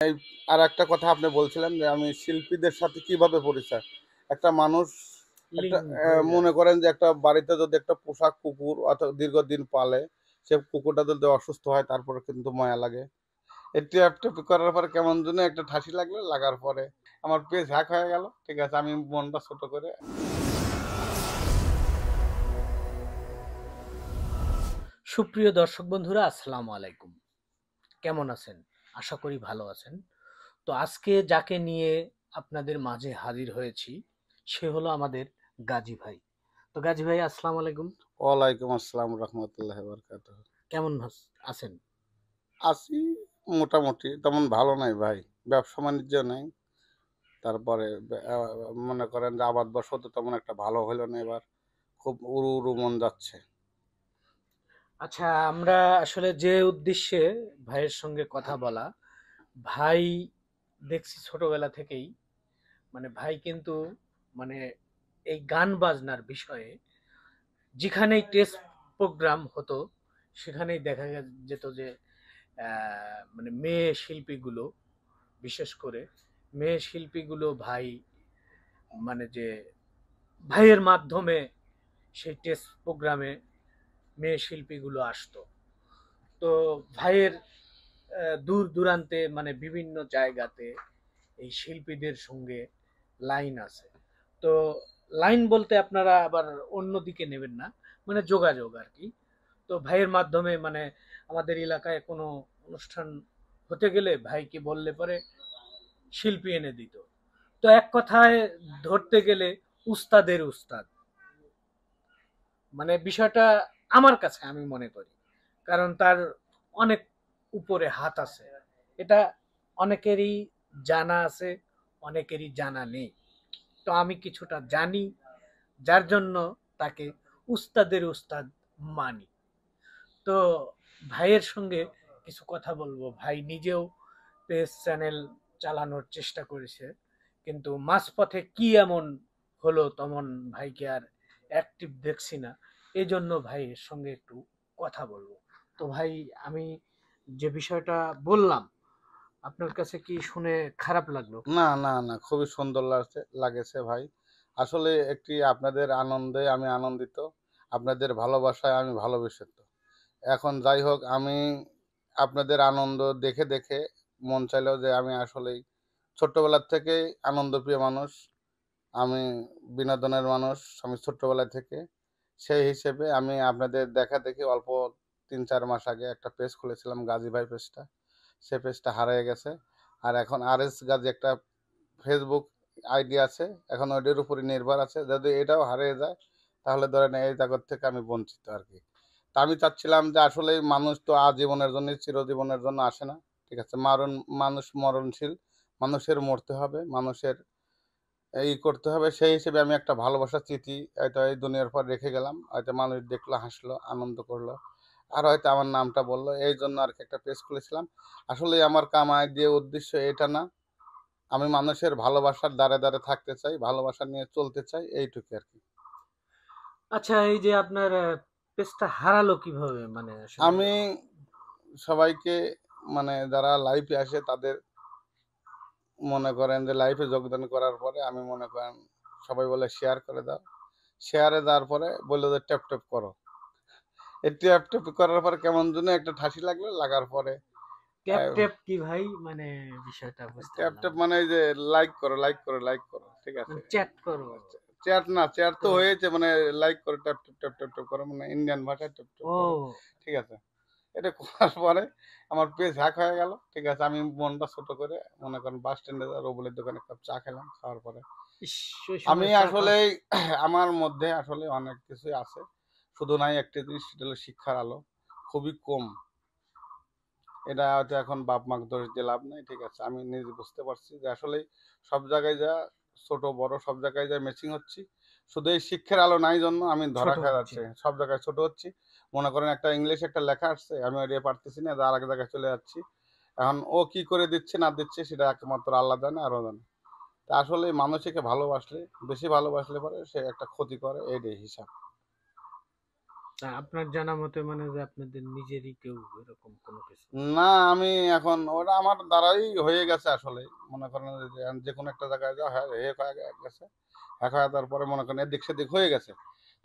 এই আর একটা কথা আপনি বলছিলেন যে আমি শিল্পীদের সাথে কিভাবে পরিচয়। একটা মানুষ একটা লিঙ্ক হয়ে যায়। মনে করেন যে একটা বাড়িতে যদি একটা পোষা কুকুর দীর্ঘদিন পালে, সে কুকুরটা যদি অসুস্থ হয় তারপরে কিন্তু মায়া লাগে। এই টেপটেপি করার পরে কেমন যেন একটা ঠাসি লাগলো, লাগার পরে আমার পেজ হ্যাক হয়ে গেল। ঠিক আছে, আমি মনটা ছোট করে সুপ্রিয় দর্শক বন্ধুরা, আসসালামু আলাইকুম। কেমন আছেন? আশা করি ভালো আছেন। তো আজকে যাকে নিয়ে আপনাদের মাঝে হাজির হয়েছি সে হলো আমাদের গাজী ভাই। তো গাজী ভাই, আসসালামু আলাইকুম। ওয়ালাইকুম আসসালাম রহমতুল্লাহ বারকাতুহ। কেমন আছেন? আছি মোটামুটি, তেমন ভালো নাই ভাই। ব্যবসা বাণিজ্য নাই। তারপরে মনে করেন যে আবাদ বর্ষ তো তেমন একটা ভালো হলো না এবার। খুব উড়ু উড়ু মন যাচ্ছে। আচ্ছা, আমরা আসলে যে উদ্দেশ্যে ভাইয়ের সঙ্গে কথা বলা, ভাই দেখছি ছোটবেলা থেকেই, মানে ভাই কিন্তু মানে এই গান বাজনার বিষয়ে যেখানেই টেস্ট প্রোগ্রাম হতো সেখানেই দেখা যেত যে মানে মেয়ে শিল্পীগুলো, বিশেষ করে মেয়ে শিল্পীগুলো ভাই, মানে যে ভাইয়ের মাধ্যমে সেই টেস্ট প্রোগ্রামে মেয়ে শিল্পীগুলো আসতো। তো ভাইয়ের দূর দূরান্তে মানে বিভিন্ন জায়গাতে এই শিল্পীদের সঙ্গে লাইন আছে। তো লাইন বলতে আপনারা আবার অন্যদিকে নেবেন না, মানে যোগাযোগ আর কি। তো ভাইয়ের মাধ্যমে মানে আমাদের এলাকায় কোনো অনুষ্ঠান হতে গেলে ভাইকে বললে পরে শিল্পী এনে দিত। তো এক কথায় ধরতে গেলে উস্তাদের উস্তাদ, মানে বিষয়টা আমার কাছে আমি মনে করি, কারণ তার অনেক উপরে হাত আছে। এটা অনেকেরই জানা আছে, অনেকেরই জানা নেই। তো আমি কিছুটা জানি, যার জন্য তাকে উস্তাদের উস্তাদ মানি। তো ভাইয়ের সঙ্গে কিছু কথা বলবো। ভাই নিজেও পেজ চ্যানেল চালানোর চেষ্টা করেছে, কিন্তু মাঝপথে কি এমন হলো তেমন ভাইকে আর অ্যাক্টিভ দেখছি না। এই জন্য ভাইয়ের সঙ্গে একটু কথা বলবো। তো ভাই, আমি যে বিষয়টা বললাম আপনার কাছে কি শুনে খারাপ লাগলো? না, না, না, খুবই সুন্দর লাগেছে ভাই। আসলে একটি আপনাদের আনন্দে আমি আনন্দিত। আপনাদের ভালোবাসায় আমি ভালোবেসেছি। এখন যাই হোক, আমি আপনাদের আনন্দ দেখে দেখে মন চাইলো যে আমি আসলেই ছোট্টবেলার থেকেই আনন্দপ্রিয় মানুষ। আমি বিনোদনের মানুষ আমি ছোট্টবেলা থেকে। সেই হিসেবে আমি আপনাদের দেখাদেখি অল্প ৩-৪ মাস আগে একটা পেজ খুলেছিলাম, গাজী ভাই পেজটা। সে পেজটা হারিয়ে গেছে। আর এখন আরএস গাজী একটা ফেসবুক আইডি আছে। এখন ওইটার উপরই নির্ভর আছে। যদি এটাও হারিয়ে যায় তাহলে ধরেন এই জগৎ থেকে আমি বঞ্চিত আরকি। তা আমি চাচ্ছিলাম যে আসলেই মানুষ তো আজীবনের জন্য, চিরজীবনের জন্য আসে না। ঠিক আছে? মানুষ মরণশীল। মানুষের মরতে হবে। মানুষের করতে হবে। সেই হিসেবে আমি একটা ভালোবাসার চিঠি হয়তো এই দুনিয়ার পর রেখে গেলাম। হয়তো মানুষ দেখলো, হাসলো, আনন্দ করলো। আর হয়তো আমার নামটা বলল। এইজন্য আরকি একটা পেজ খুলেছিলাম। আসলেই আমার কামাই দিয়ে উদ্দেশ্য এটা না। আমি মানুষের ভালোবাসার দ্বারে দ্বারে থাকতে চাই, ভালোবাসা নিয়ে চলতে চাই, এইটুকুই আরকি। আচ্ছা, এই যে আপনার পেজটা হারালো কিভাবে, মানে আসলে? আমি সবাইকে, মানে যারা লাইভে আসে তাদের মনে করেন যে লাইভে যোগদান করার পরে আমি মনে করেন সবাই বলে শেয়ার করে দাও। শেয়ারে দেওয়ার পরে বলল যে ট্যাপ, ট্যাপ করো। এই ট্যাপ, ট্যাপ করার পরে কেমন যেন একটা ঠাসি লাগলো, লাগার পরে ট্যাপ অ্যা ট্যাপ কি ভাই, মানে বিষয়টা বুঝতে ট্যাপ, পারলাম ট্যাপ না। মানে এই যে লাইক করো, লাইক করো, লাইক করো। ঠিক আছে? মানে চ্যাট করো? আচ্ছা, চ্যাট না, চ্যাট তো তো হয়েছে, মানে লাইক করো, tap, tap, tap, tap, tap করো, মানে ইন্ডিয়ান ভাষায় ট্যাপ, ট্যাপ করো। ও ঠিক আছে? এটা করার পরে আমার পেজ হ্যাক হয়ে গেল। ঠিক আছে? আমি মনটা ছোট করে মনে করেন বাস স্ট্যান্ডে রবুলের দোকানে এক কাপ চা খেলাম। খাওয়ার পরে ইস, ওই আমি সময় চা খাওয়া। আসলেই আমার মধ্যে আসলে অনেক কিছুই আছে। শুধু নাই একটা জিনিস, সেটা হলো শিক্ষার আলো। খুবই কম। এটা হয়তো এখন বাপ-মাকে দোষ দিয়ে লাভ নাই। ঠিক আছে? আমি নিজে বুঝতে পারছি যে আসলেই সব জায়গায় ছোট বড় সব জায়গায় ম্যাচিং হচ্ছি। শুধু এই শিক্ষার আলো নাই জন্য আমি ধরা ছোট খেয়ে হচ্ছে। যাচ্ছি। সব জায়গায় ছোট হচ্ছি। মনে করেন একটা ইংলিশে একটা লেখা আসছে, আমি ওইটা পারতেছি না, আরেক জায়গায় চলে যাচ্ছি। এখন ও কি করে দিচ্ছে না দিচ্ছে সেটা একমাত্র আল্লাহ জানে, আরও জানে। তা আসলে মানুষকে ভালোবাসলে, বেশি ভালোবাসলে পরে সে একটা ক্ষতি করে, এইটাই হিসাব। তা আপনার জানা মতে মানে যে আপনাদের নিজেরই কেউ এরকম কোনো কিছু? না, আমি এখন ওটা আমার দ্বারাই হয়ে গেছে আসলে। মনে করেন যে যে কোনো একটা জায়গায় যাওয়া হয়, হ্যাক হয়ে গেছে। হ্যাক হয়ে যাওয়ার পরে মনে করেন এদিক সেদিক হয়ে গেছে।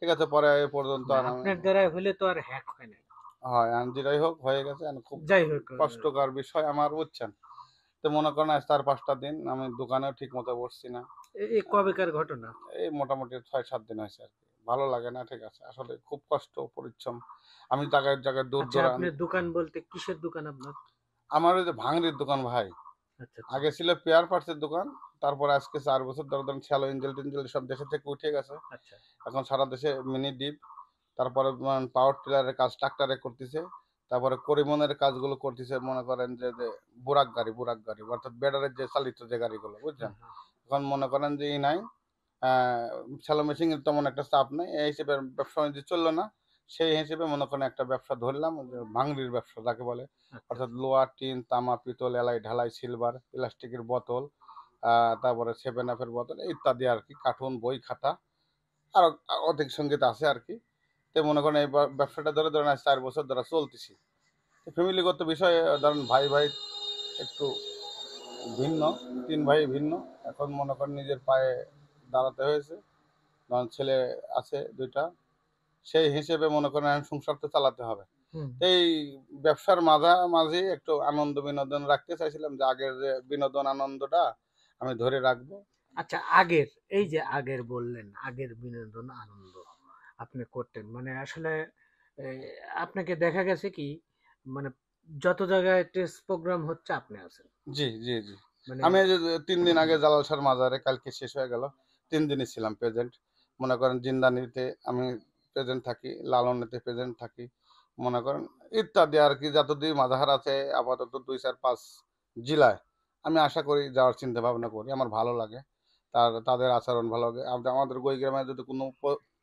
ঠিক আছে? পরে এ পর্যন্ত না আর আমি আপনার দ্বারা হলে তো আর হ্যাক হয় নাই। হয় আর যেটাই হোক হয়ে গেছে। এখন খুব যাই হোক কষ্টকর বিষয় আমার বুঝছেন? তো মনে করেন আজ ৪-৫ টা দিন আমি দোকানেও ঠিকমতো বসছি না। এই কবেকার ঘটনা? এই মোটামুটি ৬-৭ দিন হয়েছে আরকি। ভালো লাগে না, ঠিক আছে। আসলে খুব কষ্ট, পরিশ্রম। আমি জায়গায়, জায়গায় আচ্ছা দূর-দূরান্ত আপনার দোকান বলতে কিসের দোকান আপনার? আমার ওই যে ভাঙড়ির দোকান ভাই। আচ্ছা, আচ্ছা, আগে ছিল স্পেয়ার পার্টসের দোকান। তারপরে আজকে ৪ বছর ধরে ধরেন শ্যালো ইঞ্জিল-টিঞ্জিল সব দেশে থেকে উঠে গেছে। আচ্ছা। এখন সারা দেশে মিনি ডিপ, তারপরে পাওয়ার টিলারের কাজ ট্রাক্টরে করতেছে। তারপরে করিমনের কাজগুলো করতেছে মনে করেন যে বুরাক গাড়ি অর্থাৎ বেডারের যে চালিত যে গাড়িগুলো বুঝছেন? হ্যাঁ, হ্যাঁ। এখন মনে করেন যে নাই আ শ্যালো মেশিনের তেমন একটা চাপ নাই। এই হিসেবে ব্যবসা-বাণিজ্য চলল না। সেই হিসেবে মনে করেন একটা ব্যবসা ধরলাম যে ভাঙড়ির ব্যবসা যাকে বলে। আচ্ছা, অর্থাৎ আচ্ছা। লোহা, টিন, তামা, পিতল, এলাই, ঢালাই, সিলভার, প্লাস্টিকের বোতল, আ তারপরে 7 আপ এর বোতল ইত্যাদি আরকি। কার্টুন, বই, খাতা আরো অধিক সংগীত আছে আরকি। তো মনে করেন এই ব্যবসাটা ধরে ধরেন আজ ৪ বছর ধরে চলতেছি। তো ফ্যামিলিগত বিষয়ে ধরেন ভাই একটু ভিন্ন, ৩ ভাই ভিন্ন। এখন মনে করেন নিজের পায়ে দাঁড়াতে হয়েছে। ধরেন ছেলে আছে ২ টা। সেই হিসেবে মনে করেন এখন সংসার তো চালাতে হবে। হুম। তো এই ব্যবসার মাঝামাঝি একটু আনন্দ বিনোদন রাখতে চাইছিলাম যে আগের যে বিনোদন আনন্দটা আমি ধরে রাখবো। আচ্ছা আগের, এই যে আগের বললেন, আগের বিনোদন আনন্দ আপনি করতেন। মানে আসলে এ আপনাকে দেখা গেছে কি মানে যত জায়গায় টেস্ট প্রোগ্রাম হচ্ছে আপনি আছেন। জি। মানে আমি এই যে ৩ দিন আগে জালাল শাহর মাজারে কালকে শেষ হয়ে গেল। ৩ দিনই ছিলাম প্রেজেন্ট। মনে করেন জিন্দানিতে আমি প্রেজেন্ট থাকি, লালনেতে প্রেজেন্ট থাকি। মনে করেন ইত্যাদি আরকি যতদিন মাজার আছে আপাতত ২, ৪, ৫ জেলায় আমি আশা করি যাওয়ার চিন্তা ভাবনা করি। আমার ভালো লাগে। তাদের আচরণ ভালো লাগে। আমাদের কুড়িগ্রামে যদি কোনো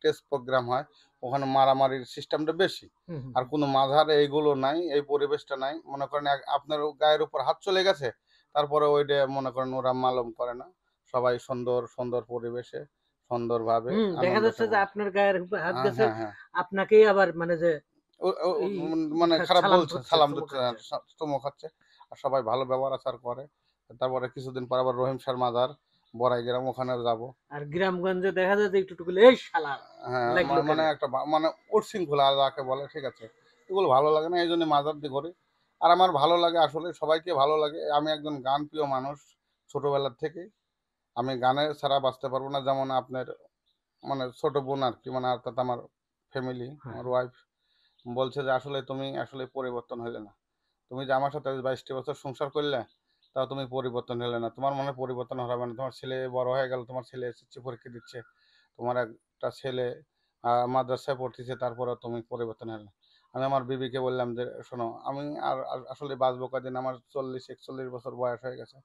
টেস্ট প্রোগ্রাম হয়, ওখানে মারামারির সিস্টেমটা বেশি। হুম, হুম, আর হুম। কোনো মাঝারে এইগুলো নাই, এই পরিবেশটা নাই। মনে করেন আপনার গায়ের উপর হাত চলে গেছে, তারপরে ওইটা মনে করেন ওরা মালুম করে না। সবাই সুন্দর পরিবেশে সুন্দরভাবে হুম, দেখা আনন্দটা যাচ্ছে যে করে। আপনার গায়ের উপর হাত গেছে, হ্যাঁ। আপনাকেই আবার মানে যে ও ও এই মানে খারাপ সালাম বলছে, হচ্ছে, সালাম চুমু দিচ্ছে, খাচ্ছে। চুমু খাচ্ছে। আর সবাই ভালো ব্যবহার-আচার করে। তারপরে কিছুদিন পর আবার রহিম শাহর মাজার, বড়াই গ্রাম ওখানে যাবো। আর গ্রামগঞ্জে দেখা যায় যে একটু টুকুলে এই শালা হ্যাঁ, লাগলো মানে কেরে। একটা মানে উচ্ছৃঙ্খলা যাকে বলে, ঠিক আছে? এগুলো ভালো লাগে না। এইজন্য মাঝার দিয়ে ঘুরি। আর আমার ভালো লাগে আসলে সবাইকে ভালো লাগে। আমি একজন গানপ্রিয় মানুষ ছোটবেলার থেকেই। আমি গানে ছাড়া বাঁচতে পারবো না। যেমন আপনার মানে ছোট বোন আরকি মানে অর্থাৎ আমার ফ্যামিলি, হ্যাঁ, আমার ওয়াইফ বলছে যে, "আসলে তুমি আসলে পরিবর্তন হইলে না। তুমি যে আমার সাথে ২২ টি বছর সংসার করলে, তাও তুমি পরিবর্তন হলে না। তোমার মনে হয় পরিবর্তন হবে না। তোমার ছেলে বড় হয়ে গেল, তোমার ছেলে এসএসসি পরীক্ষা দিচ্ছে। তোমার একটা ছেলে মাদ্রাসায় পড়তেছে, তারপরেও তুমি পরিবর্তন হলে না।" আমি আমার বিবিকে বললাম যে, "শোনো, আমি আর আসলে বাঁচবো কয়দিন? আমার ৪০-৪১ বছর বয়স হয়ে গেছে।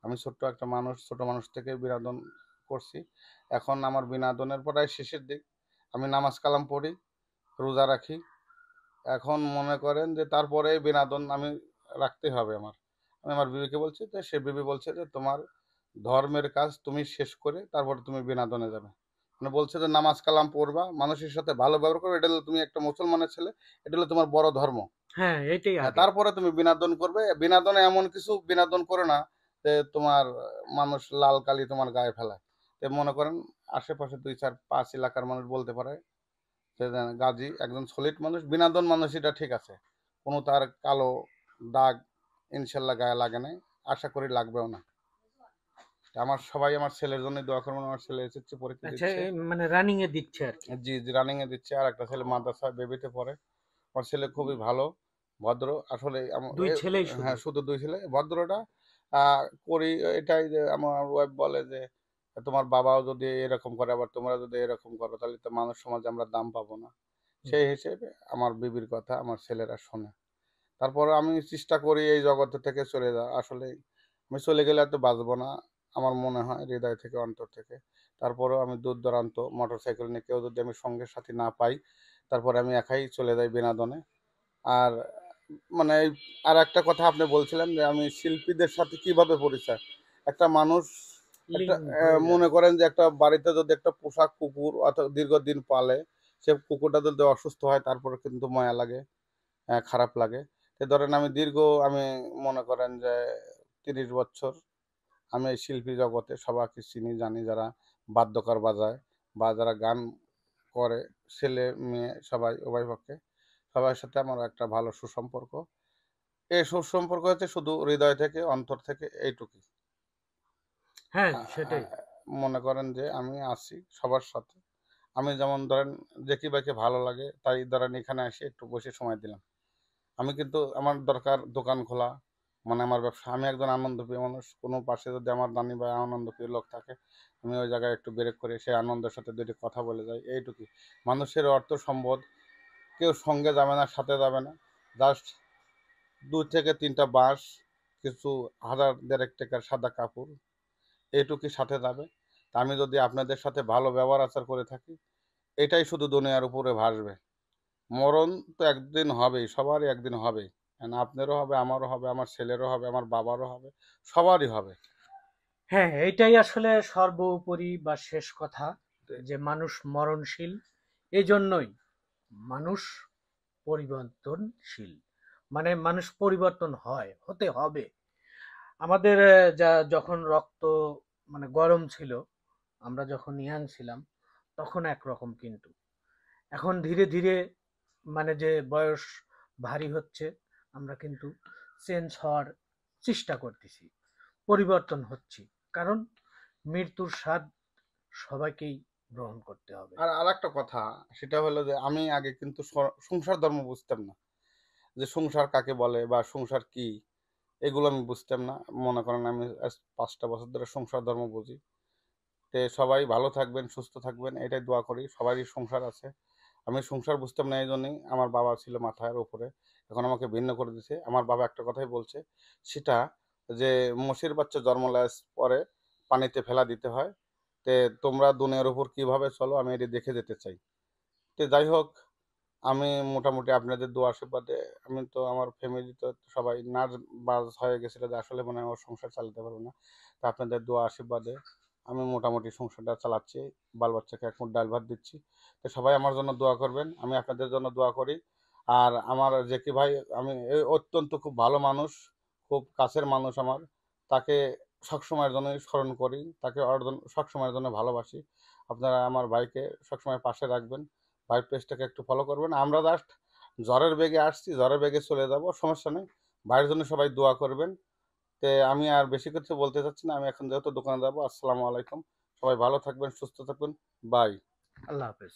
আমি ছোট্ট একটা মানুষ, ছোট মানুষ থেকে বিনোদন করছি। এখন আমার বিনোদনের প্রায় শেষের দিক। আমি নামাজ কালাম পড়ি, রোজা রাখি। এখন মনে করেন যে তারপরে বিনোদন আমি রাখতেই হবে আমার।" আমি আমার বিবিকে বলছি, তো সে বিবি বলছে যে, "তোমার ধর্মের কাজ তুমি শেষ করে তারপরে তুমি বিনোদনে যাবে।" মানে বলছে যে, "নামাজ কালাম পড়বা, মানুষের সাথে ভালো ব্যবহার করবে। এটা হলো তুমি একটা মুসলমানের ছেলে। এটা হলো তোমার বড় ধর্ম। হ্যাঁ, এটাই হ্যাঁ, আগে। তারপরে তুমি বিনোদন করবে। বিনোদনে এমন কিছু বিনোদন করো না যে তোমার মানুষ লাল কালি তোমার গায়ে ফেলায়।" তো মনে করেন আশেপাশে ২, ৪, ৫ এলাকার মানুষ বলতে পারে যে গাজী একজন সলিড মানুষ, বিনোদন মানুষ এটা ঠিক আছে। কোনো তার কালো দাগ ইনশাল্লাহ গায়ে লাগে নাই। আশা করি লাগবেও না। তা আমার সবাই আমার ছেলের জন্যই দোয়া করবেন। আমার ছেলে এসএসসি পরীক্ষা আচ্ছা দিচ্ছে। মানে রানিং এ দিচ্ছে আরকি। জি, রানিং এ দিচ্ছে। আর একটা ছেলে মাদ্রাসায় বেবিতে পড়ে। আমার ছেলে খুবই ভালো, ভদ্র। আসলে ২ ছেলেই শুধু। হ্যাঁ, শুধু ২ ছেলে। ভদ্রটা আ করি এটাই যে আমার ওয়াইফ বলে যে, "তোমার বাবাও যদি এরকম করে আবার তোমরা যদি এরকম করো তাহলে তো মানুষ সমাজে আমরা দাম পাবো না।" হুম। সেই হিসেবে আমার বিবির কথা আমার ছেলেরা শোনে। তারপরে আমি চেষ্টা করি এই জগৎ থেকে চলে যাওয়া। আসলেই আমি চলে গেলে আর তো বাঁচবো না। আমার মনে হয় হৃদয় থেকে, অন্তর থেকে। তারপরেও আমি দূর-দূরান্ত মোটরসাইকেল নিয়ে কেউ যদি আমি সঙ্গী সাথী না পাই, তারপরে আমি একাই চলে যাই বিনোদনে। আর মানে এই আরেকটা কথা আপনি বলছিলেন যে আমি শিল্পীদের সাথে কিভাবে পরিচয়? একটা মানুষ একটা লিঙ্ক হয়ে যায়। মনে করেন যে একটা বাড়িতে যদি একটা পোষা কুকুর অর্থাৎ দীর্ঘদিন পালে, সে কুকুরটা যদি অসুস্থ হয় তারপরে কিন্তু মায়া লাগে, খারাপ লাগে। তো ধরেন আমি মনে করেন যে ৩০ বছর আমি এই শিল্পী জগতে সবাইকে চিনি জানি, যারা বাদ্যকর বাজায় বা যারা গান করে, ছেলে মেয়ে সবাই উভয় পক্ষে সবার সাথে আমার একটা ভালো সুসম্পর্ক। এই সুসম্পর্ক হচ্ছে শুধু হৃদয় থেকে, অন্তর থেকে, এইটুকুই। হ্যাঁ, আ- সেটাই। আ- মনে করেন যে আমি আছি সবার সাথে। আমি যেমন ধরেন যে কি বাইকে ভালো লাগে তাই ধরেন এখানে এসে একটু বসে সময় দিলাম। আমি কিন্তু আমার দরকার দোকান খোলা, মানে আমার ব্যবসা। আমি একজন আনন্দপ্রিয় মানুষ। কোনো পাশে যদি আমার দানি বা আনন্দপ্রিয় লোক থাকে, আমি ওই জায়গায় একটু ব্রেক করে সেই আনন্দের সাথে দুটি কথা বলে যাই, এইটুকুই। মানুষের অর্থ সম্পদ কেউ সঙ্গে যাবে না, সাথে যাবে না। জাস্ট 2 থেকে 3টা বাঁশ, কিছু হাজার দেড়েক টাকার সাদা কাপড়, এইটুকুই সাথে যাবে। তা আমি যদি আপনাদের সাথে ভালো ব্যবহার আচার করে থাকি, এটাই শুধু দুনিয়ার উপরে ভাসবে। মরণ তো একদিন হবেই, সবারই একদিন হবেই। আপনারও হবে, আমারও হবে, আমার ছেলেরও হবে, আমার বাবারও হবে, সবারই হবে। হ্যাঁ, এইটাই আসলে সর্বোপরি বা শেষ কথা, যে মানুষ মরণশীল। এজন্যই মানুষ পরিবর্তনশীল। মানে মানুষ পরিবর্তন হয়, হতে হবে। আমাদের যখন রক্ত মানে গরম ছিল, আমরা যখন ইয়াং ছিলাম, তখন একরকম, কিন্তু এখন ধীরে ধীরে মানে যে বয়স ভারী হচ্ছে, আমরা কিন্তু চেঞ্জ হওয়ার চেষ্টা করতেছি, পরিবর্তন হচ্ছি। কারণ মৃত্যুর স্বাদ সবাইকেই গ্রহণ করতে হবে। আর আরেকটা কথা, সেটা হলো যে আমি আগে কিন্তু সংসার ধর্ম বুঝতাম না, যে সংসার কাকে বলে বা সংসার কি, এগুলো আমি বুঝতাম না। মনে করেন আমি আজ 5টা বছর ধরে সংসার ধর্ম বুঝি। তে সবাই ভালো থাকবেন, সুস্থ থাকবেন, এটাই দোয়া করি। সবারই সংসার আছে। আমি সংসার বুঝতাম না, এই জন্যই আমার বাবা ছিল মাথার উপরে, এখন আমাকে ভিন্ন করে দিয়েছে। আমার বাবা একটা কথাই বলছে, সেটা যে মোষের বাচ্চা জন্ম নেওয়ার পরে পানিতে ফেলা দিতে হয়। তে তোমরা দুনিয়ার উপর কিভাবে চলো আমি এটি দেখে যেতে চাই। তো যাই হোক, আমি মোটামুটি আপনাদের দোয়া আশীর্বাদে, আমি তো আমার ফ্যামিলিতে সবাই নার্ভাস হয়ে গেছিল যে আসলে মনে হয় আমার সংসার চালাতে পারবো না। তা আপনাদের দোয়া আশীর্বাদে আমি মোটামুটি সংসারটা চালাচ্ছি, বাল বাচ্চাকে এক মুঠ ডাল ভাত দিচ্ছি। তো সবাই আমার জন্য দোয়া করবেন, আমি আপনাদের জন্য দোয়া করি। আর আমার জেকি ভাই, আমি অত্যন্ত খুব ভালো মানুষ, খুব কাছের মানুষ আমার। তাকে সবসময়ের জন্যই স্মরণ করি, তাকে সবসময়ের জন্য ভালোবাসি। আপনারা আমার ভাইকে সবসময় পাশে রাখবেন, ভাই পেজটাকে একটু ফলো করবেন। আমরা জাস্ট জ্বরের বেগে আসছি, জ্বরের বেগে চলে যাব, সমস্যা নেই। ভাইয়ের জন্য সবাই দোয়া করবেন। তে আমি আর বেশি কিছু বলতে চাচ্ছি না, আমি এখন যেহেতু দোকানে যাবো। আসসালামু আলাইকুম। সবাই ভালো থাকবেন, সুস্থ থাকবেন। বাই। আল্লাহ হাফেজ।